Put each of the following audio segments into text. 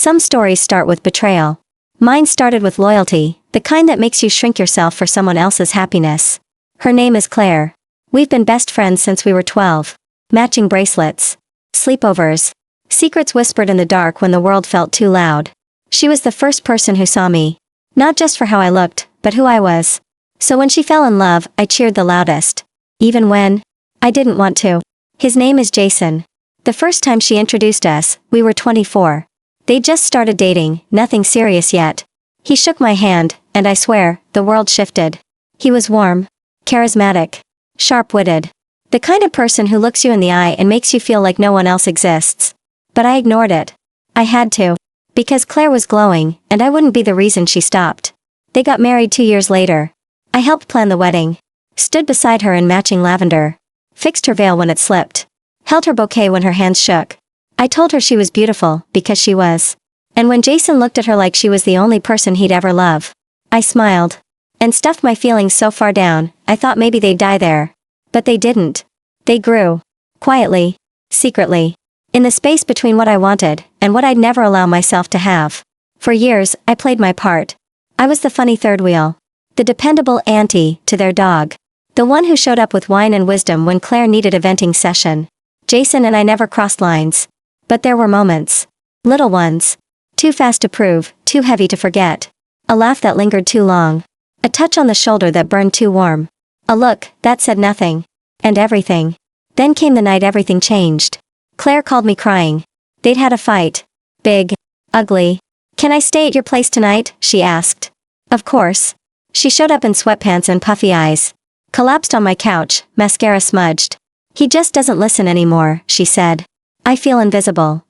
Some stories start with betrayal. Mine started with loyalty, the kind that makes you shrink yourself for someone else's happiness. Her name is Claire. We've been best friends since we were 12. Matching bracelets. Sleepovers. Secrets whispered in the dark when the world felt too loud. She was the first person who saw me. Not just for how I looked, but who I was. So when she fell in love, I cheered the loudest. Even when I didn't want to. His name is Jason. The first time she introduced us, we were 24. They just started dating, nothing serious yet. He shook my hand, and I swear, the world shifted. He was warm, charismatic, sharp-witted. The kind of person who looks you in the eye and makes you feel like no one else exists. But I ignored it. I had to. Because Claire was glowing, and I wouldn't be the reason she stopped. They got married 2 years later. I helped plan the wedding. Stood beside her in matching lavender. Fixed her veil when it slipped. Held her bouquet when her hands shook. I told her she was beautiful, because she was. And when Jason looked at her like she was the only person he'd ever love, I smiled. And stuffed my feelings so far down, I thought maybe they'd die there. But they didn't. They grew. Quietly. Secretly. In the space between what I wanted, and what I'd never allow myself to have. For years, I played my part. I was the funny third wheel. The dependable auntie to their dog. The one who showed up with wine and wisdom when Claire needed a venting session. Jason and I never crossed lines. But there were moments. Little ones. Too fast to prove, too heavy to forget. A laugh that lingered too long. A touch on the shoulder that burned too warm. A look that said nothing. And everything. Then came the night everything changed. Claire called me crying. They'd had a fight. Big. Ugly. "Can I stay at your place tonight?" she asked. Of course. She showed up in sweatpants and puffy eyes. Collapsed on my couch, mascara smudged. "He just doesn't listen anymore," she said. "I feel invisible."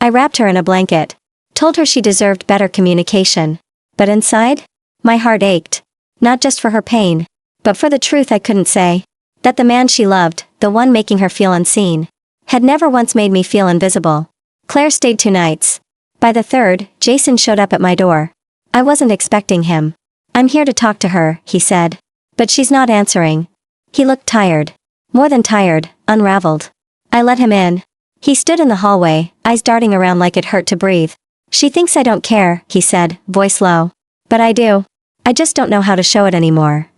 I wrapped her in a blanket. Told her she deserved better communication. But inside? My heart ached. Not just for her pain. But for the truth I couldn't say. That the man she loved, the one making her feel unseen, had never once made me feel invisible. Claire stayed 2 nights. By the third, Jason showed up at my door. I wasn't expecting him. "I'm here to talk to her," he said. "But she's not answering." He looked tired. More than tired, unraveled. I let him in. He stood in the hallway, eyes darting around like it hurt to breathe. "She thinks I don't care," he said, voice low. "But I do. I just don't know how to show it anymore."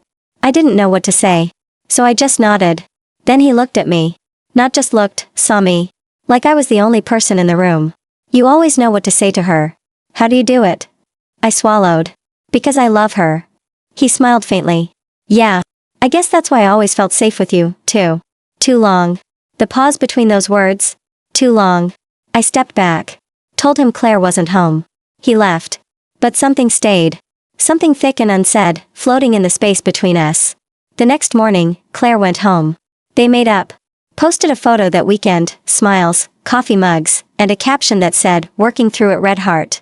I didn't know what to say. So I just nodded. Then he looked at me. Not just looked, saw me. Like I was the only person in the room. "You always know what to say to her. How do you do it?" I swallowed. "Because I love her." He smiled faintly. "Yeah. I guess that's why I always felt safe with you, too." Too long. The pause between those words. Too long. I stepped back. Told him Claire wasn't home. He left. But something stayed. Something thick and unsaid, floating in the space between us. The next morning, Claire went home. They made up. Posted a photo that weekend, smiles, coffee mugs, and a caption that said, "Working through it, red heart."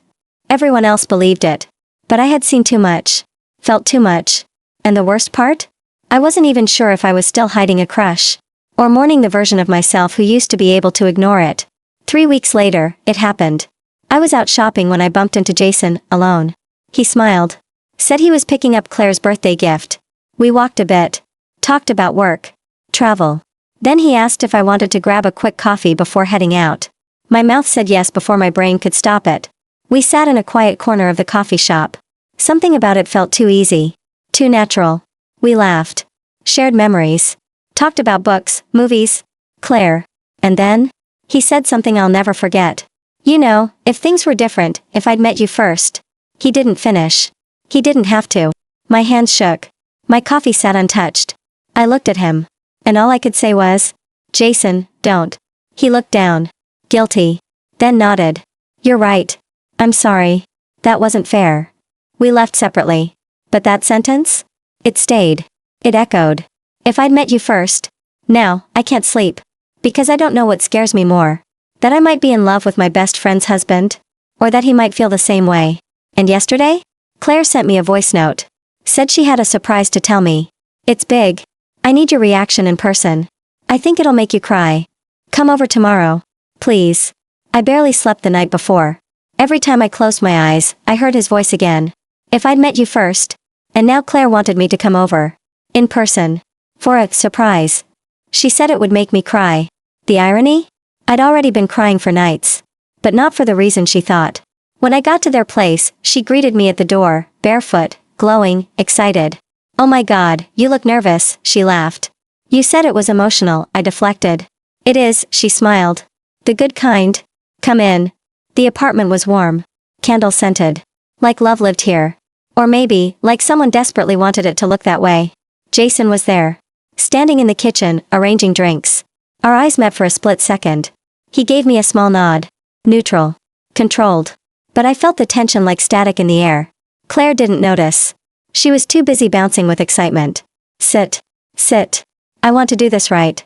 Everyone else believed it. But I had seen too much. Felt too much. And the worst part? I wasn't even sure if I was still hiding a crush. Or mourning the version of myself who used to be able to ignore it. 3 weeks later, it happened. I was out shopping when I bumped into Jason, alone. He smiled. Said he was picking up Claire's birthday gift. We walked a bit. Talked about work. Travel. Then he asked if I wanted to grab a quick coffee before heading out. My mouth said yes before my brain could stop it. We sat in a quiet corner of the coffee shop. Something about it felt too easy. Too natural. We laughed. Shared memories. Talked about books, movies. Claire. And then? He said something I'll never forget. "You know, if things were different, if I'd met you first." He didn't finish. He didn't have to. My hands shook. My coffee sat untouched. I looked at him. And all I could say was, "Jason, don't." He looked down. Guilty. Then nodded. "You're right. I'm sorry. That wasn't fair." We left separately. But that sentence? It stayed. It echoed. If I'd met you first. Now, I can't sleep. Because I don't know what scares me more. That I might be in love with my best friend's husband? Or that he might feel the same way. And yesterday? Claire sent me a voice note. Said she had a surprise to tell me. "It's big. I need your reaction in person. I think it'll make you cry. Come over tomorrow. Please." I barely slept the night before. Every time I closed my eyes, I heard his voice again. If I'd met you first. And now Claire wanted me to come over. In person. For a surprise. She said it would make me cry. The irony? I'd already been crying for nights. But not for the reason she thought. When I got to their place, she greeted me at the door, barefoot, glowing, excited. "Oh my God, you look nervous," she laughed. "You said it was emotional," I deflected. "It is," she smiled. "The good kind. Come in." The apartment was warm. Candle-scented. Like love lived here. Or maybe, like someone desperately wanted it to look that way. Jason was there. Standing in the kitchen, arranging drinks. Our eyes met for a split second. He gave me a small nod. Neutral. Controlled. But I felt the tension like static in the air. Claire didn't notice. She was too busy bouncing with excitement. "Sit. Sit. I want to do this right."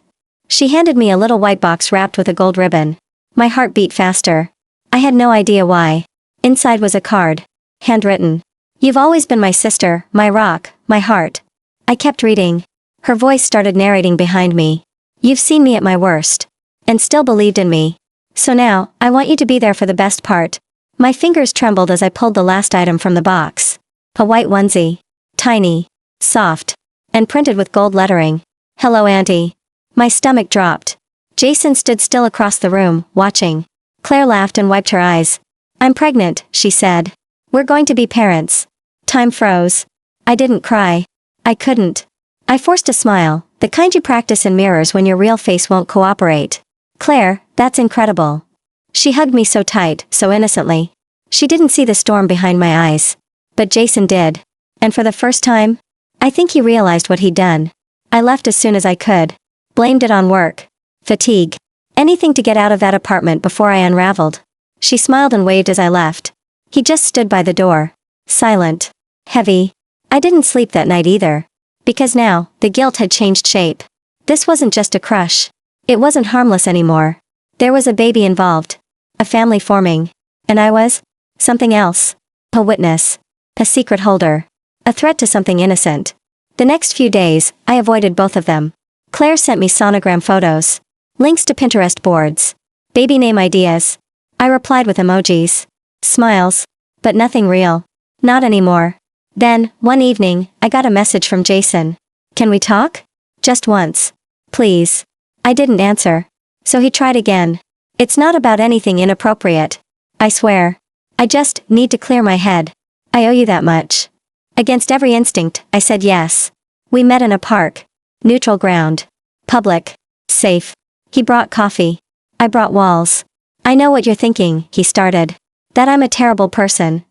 She handed me a little white box wrapped with a gold ribbon. My heart beat faster. I had no idea why. Inside was a card. Handwritten. "You've always been my sister, my rock, my heart." I kept reading. Her voice started narrating behind me. "You've seen me at my worst. And still believed in me. So now, I want you to be there for the best part." My fingers trembled as I pulled the last item from the box. A white onesie. Tiny. Soft. And printed with gold lettering. "Hello, Auntie." My stomach dropped. Jason stood still across the room, watching. Claire laughed and wiped her eyes. "I'm pregnant," she said. "We're going to be parents." Time froze. I didn't cry. I couldn't. I forced a smile, the kind you practice in mirrors when your real face won't cooperate. "Claire, that's incredible." She hugged me so tight, so innocently. She didn't see the storm behind my eyes. But Jason did. And for the first time, I think he realized what he'd done. I left as soon as I could. Blamed it on work. Fatigue. Anything to get out of that apartment before I unraveled. She smiled and waved as I left. He just stood by the door. Silent. Heavy. I didn't sleep that night either. Because now, the guilt had changed shape. This wasn't just a crush. It wasn't harmless anymore. There was a baby involved. A family forming. And I was? Something else. A witness. A secret holder. A threat to something innocent. The next few days, I avoided both of them. Claire sent me sonogram photos. Links to Pinterest boards. Baby name ideas. I replied with emojis. Smiles. But nothing real. Not anymore. Then, one evening, I got a message from Jason. "Can we talk? Just once. Please." I didn't answer. So he tried again. "It's not about anything inappropriate. I swear. I just need to clear my head. I owe you that much." Against every instinct, I said yes. We met in a park. Neutral ground. Public. Safe. He brought coffee. I brought walls. "I know what you're thinking," he started. "That I'm a terrible person."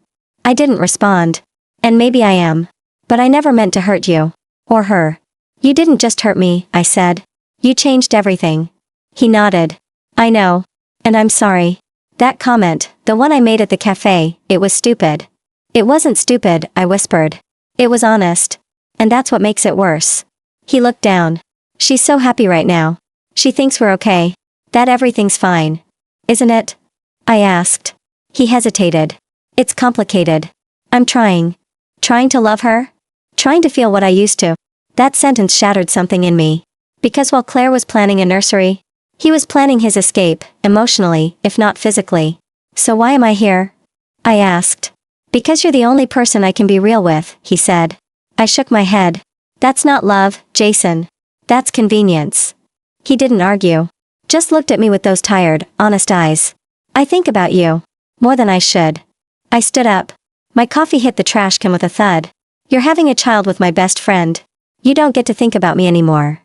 I didn't respond. And maybe I am. But I never meant to hurt you. Or her. "You didn't just hurt me," I said. "You changed everything." He nodded. "I know. And I'm sorry. That comment, the one I made at the cafe, it was stupid." "It wasn't stupid," I whispered. "It was honest. And that's what makes it worse." He looked down. "She's so happy right now. She thinks we're okay. That everything's fine. Isn't it?" I asked. He hesitated. "It's complicated. I'm trying. Trying to love her? Trying to feel what I used to." That sentence shattered something in me. Because while Claire was planning a nursery, he was planning his escape, emotionally, if not physically. "So why am I here?" I asked. "Because you're the only person I can be real with," he said. I shook my head. "That's not love, Jason. That's convenience." He didn't argue. Just looked at me with those tired, honest eyes. "I think about you. More than I should." I stood up. My coffee hit the trash can with a thud. "You're having a child with my best friend. You don't get to think about me anymore."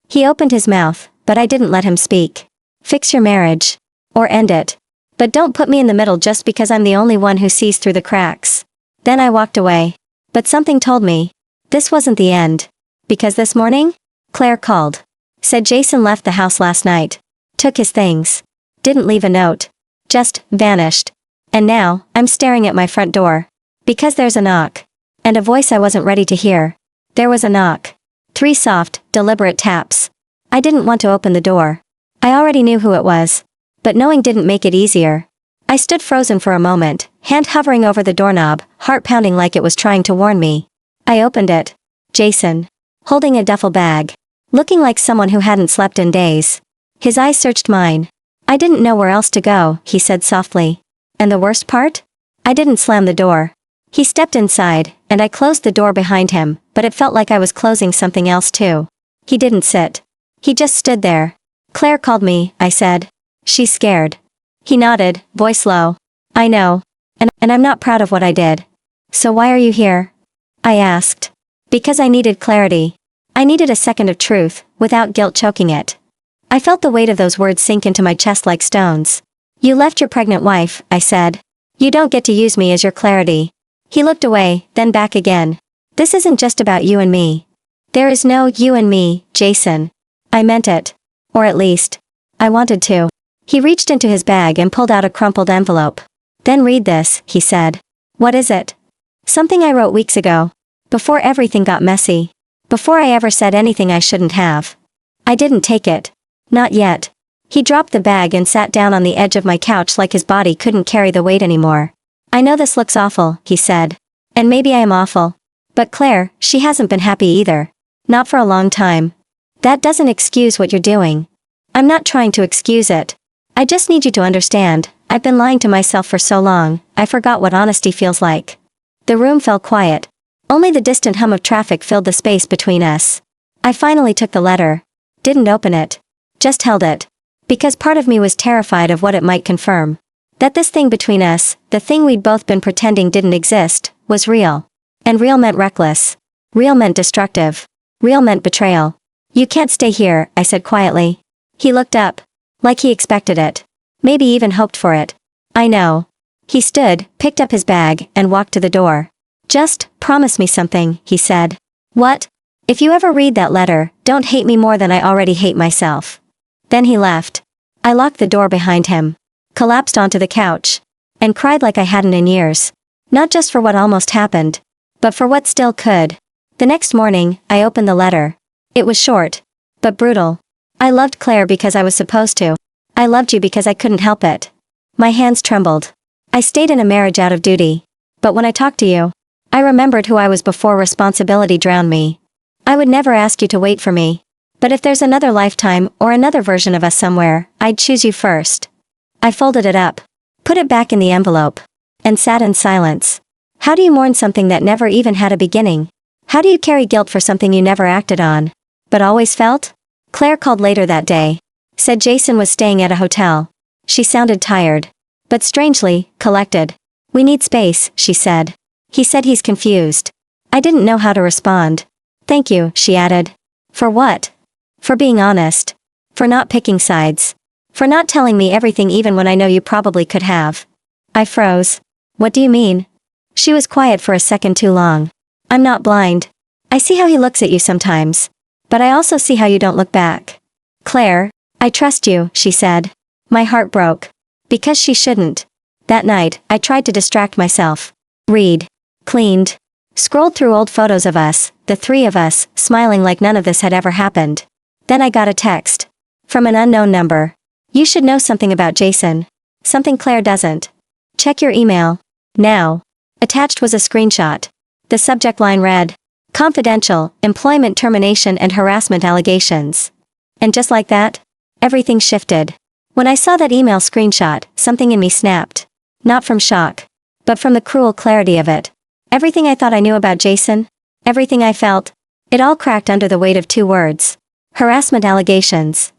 He opened his mouth, but I didn't let him speak. "Fix your marriage. Or end it. But don't put me in the middle just because I'm the only one who sees through the cracks." Then I walked away. But something told me. This wasn't the end. Because this morning? Claire called. Said Jason left the house last night. Took his things. Didn't leave a note. Just vanished. And now, I'm staring at my front door. Because there's a knock. And a voice I wasn't ready to hear. There was a knock. 3 soft, deliberate taps. I didn't want to open the door. I already knew who it was. But knowing didn't make it easier. I stood frozen for a moment, hand hovering over the doorknob, heart pounding like it was trying to warn me. I opened it. Jason. Holding a duffel bag. Looking like someone who hadn't slept in days. His eyes searched mine. "I didn't know where else to go," he said softly. "And the worst part? I didn't slam the door." He stepped inside, and I closed the door behind him, but it felt like I was closing something else too. He didn't sit. He just stood there. "Claire called me," I said. "She's scared." He nodded, voice low. "I know. And I'm not proud of what I did. So why are you here? I asked. Because I needed clarity. I needed a second of truth, without guilt choking it. I felt the weight of those words sink into my chest like stones. You left your pregnant wife, I said. You don't get to use me as your clarity. He looked away, then back again. This isn't just about you and me. There is no you and me, Jason. I meant it. Or at least, I wanted to. He reached into his bag and pulled out a crumpled envelope. Then read this, he said. What is it? Something I wrote weeks ago. Before everything got messy. Before I ever said anything I shouldn't have. I didn't take it. Not yet. He dropped the bag and sat down on the edge of my couch like his body couldn't carry the weight anymore. I know this looks awful, he said. And maybe I am awful. But Claire, she hasn't been happy either. Not for a long time. That doesn't excuse what you're doing. I'm not trying to excuse it. I just need you to understand, I've been lying to myself for so long, I forgot what honesty feels like. The room fell quiet. Only the distant hum of traffic filled the space between us. I finally took the letter. Didn't open it. Just held it. Because part of me was terrified of what it might confirm. That this thing between us, the thing we'd both been pretending didn't exist, was real. And real meant reckless. Real meant destructive. Real meant betrayal. You can't stay here, I said quietly. He looked up. Like he expected it. Maybe even hoped for it. I know. He stood, picked up his bag, and walked to the door. Just, promise me something, he said. What? If you ever read that letter, don't hate me more than I already hate myself. Then he left. I locked the door behind him. Collapsed onto the couch. And cried like I hadn't in years. Not just for what almost happened. But for what still could. The next morning, I opened the letter. It was short. But brutal. I loved Claire because I was supposed to. I loved you because I couldn't help it. My hands trembled. I stayed in a marriage out of duty. But when I talked to you, I remembered who I was before responsibility drowned me. I would never ask you to wait for me. But if there's another lifetime or another version of us somewhere, I'd choose you first. I folded it up. Put it back in the envelope. And sat in silence. How do you mourn something that never even had a beginning? How do you carry guilt for something you never acted on? But always felt? Claire called later that day. Said Jason was staying at a hotel. She sounded tired. But strangely, collected. We need space, she said. He said he's confused. I didn't know how to respond. Thank you, she added. For what? For being honest. For not picking sides. For not telling me everything even when I know you probably could have. I froze. What do you mean? She was quiet for a second too long. I'm not blind. I see how he looks at you sometimes. But I also see how you don't look back. Claire, I trust you, she said. My heart broke. Because she shouldn't. That night, I tried to distract myself. Read. Cleaned. Scrolled through old photos of us, the three of us, smiling like none of this had ever happened. Then I got a text. From an unknown number. You should know something about Jason. Something Claire doesn't. Check your email. Now. Attached was a screenshot. The subject line read, Confidential, employment termination and harassment allegations. And just like that, everything shifted. When I saw that email screenshot, something in me snapped. Not from shock. But from the cruel clarity of it. Everything I thought I knew about Jason, everything I felt, it all cracked under the weight of two words. Harassment allegations.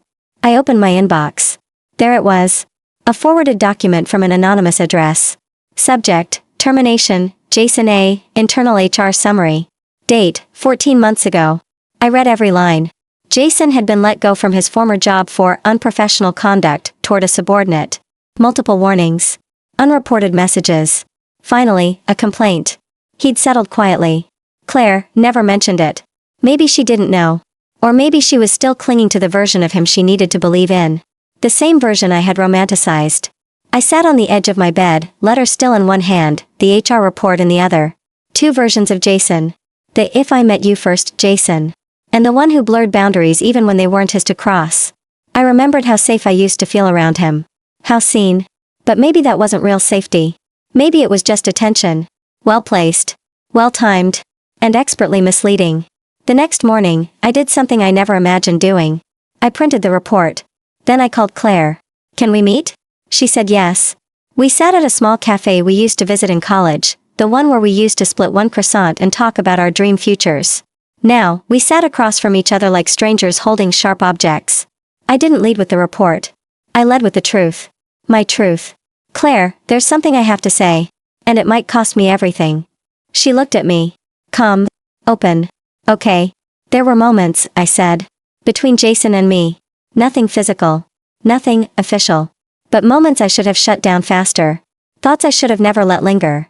I opened my inbox. There it was. A forwarded document from an anonymous address. Subject, termination, Jason A., internal HR summary. Date, 14 months ago. I read every line. Jason had been let go from his former job for unprofessional conduct toward a subordinate. Multiple warnings. Unreported messages. Finally, a complaint. He'd settled quietly. Claire never mentioned it. Maybe she didn't know. Or maybe she was still clinging to the version of him she needed to believe in. The same version I had romanticized. I sat on the edge of my bed, letter still in one hand, the HR report in the other. Two versions of Jason. The if I met you first Jason. And the one who blurred boundaries even when they weren't his to cross. I remembered how safe I used to feel around him. How seen. But maybe that wasn't real safety. Maybe it was just attention. Well-placed. Well-timed. And expertly misleading. The next morning, I did something I never imagined doing. I printed the report. Then I called Claire. Can we meet? She said yes. We sat at a small cafe we used to visit in college, the one where we used to split one croissant and talk about our dream futures. Now, we sat across from each other like strangers holding sharp objects. I didn't lead with the report. I led with the truth. My truth. Claire, there's something I have to say. And it might cost me everything. She looked at me. Calm. Open. Okay. There were moments, I said. Between Jason and me. Nothing physical. Nothing official. But moments I should have shut down faster. Thoughts I should have never let linger.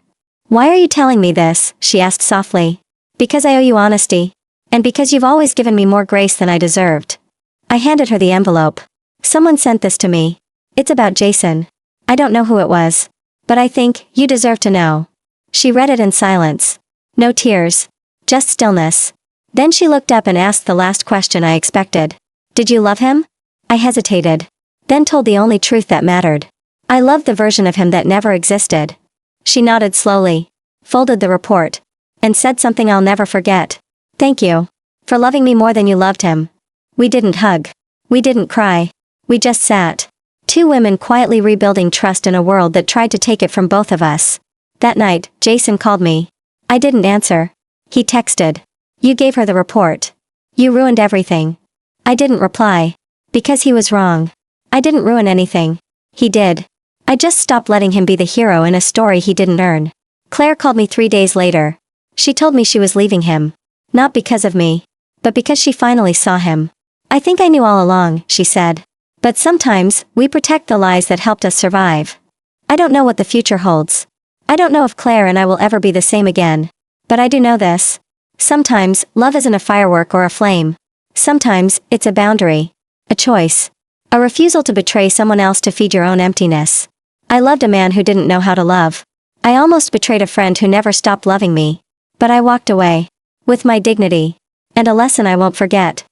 Why are you telling me this? She asked softly. Because I owe you honesty. And because you've always given me more grace than I deserved. I handed her the envelope. Someone sent this to me. It's about Jason. I don't know who it was. But I think you deserve to know. She read it in silence. No tears. Just stillness. Then she looked up and asked the last question I expected. Did you love him? I hesitated. Then told the only truth that mattered. I loved the version of him that never existed. She nodded slowly. Folded the report. And said something I'll never forget. Thank you. For loving me more than you loved him. We didn't hug. We didn't cry. We just sat. Two women quietly rebuilding trust in a world that tried to take it from both of us. That night, Jason called me. I didn't answer. He texted. You gave her the report. You ruined everything. I didn't reply. Because he was wrong. I didn't ruin anything. He did. I just stopped letting him be the hero in a story he didn't earn. Claire called me 3 days later. She told me she was leaving him. Not because of me. But because she finally saw him. I think I knew all along, she said. But sometimes, we protect the lies that helped us survive. I don't know what the future holds. I don't know if Claire and I will ever be the same again. But I do know this. Sometimes, love isn't a firework or a flame. Sometimes, it's a boundary. A choice. A refusal to betray someone else to feed your own emptiness. I loved a man who didn't know how to love. I almost betrayed a friend who never stopped loving me. But I walked away. With my dignity. And a lesson I won't forget.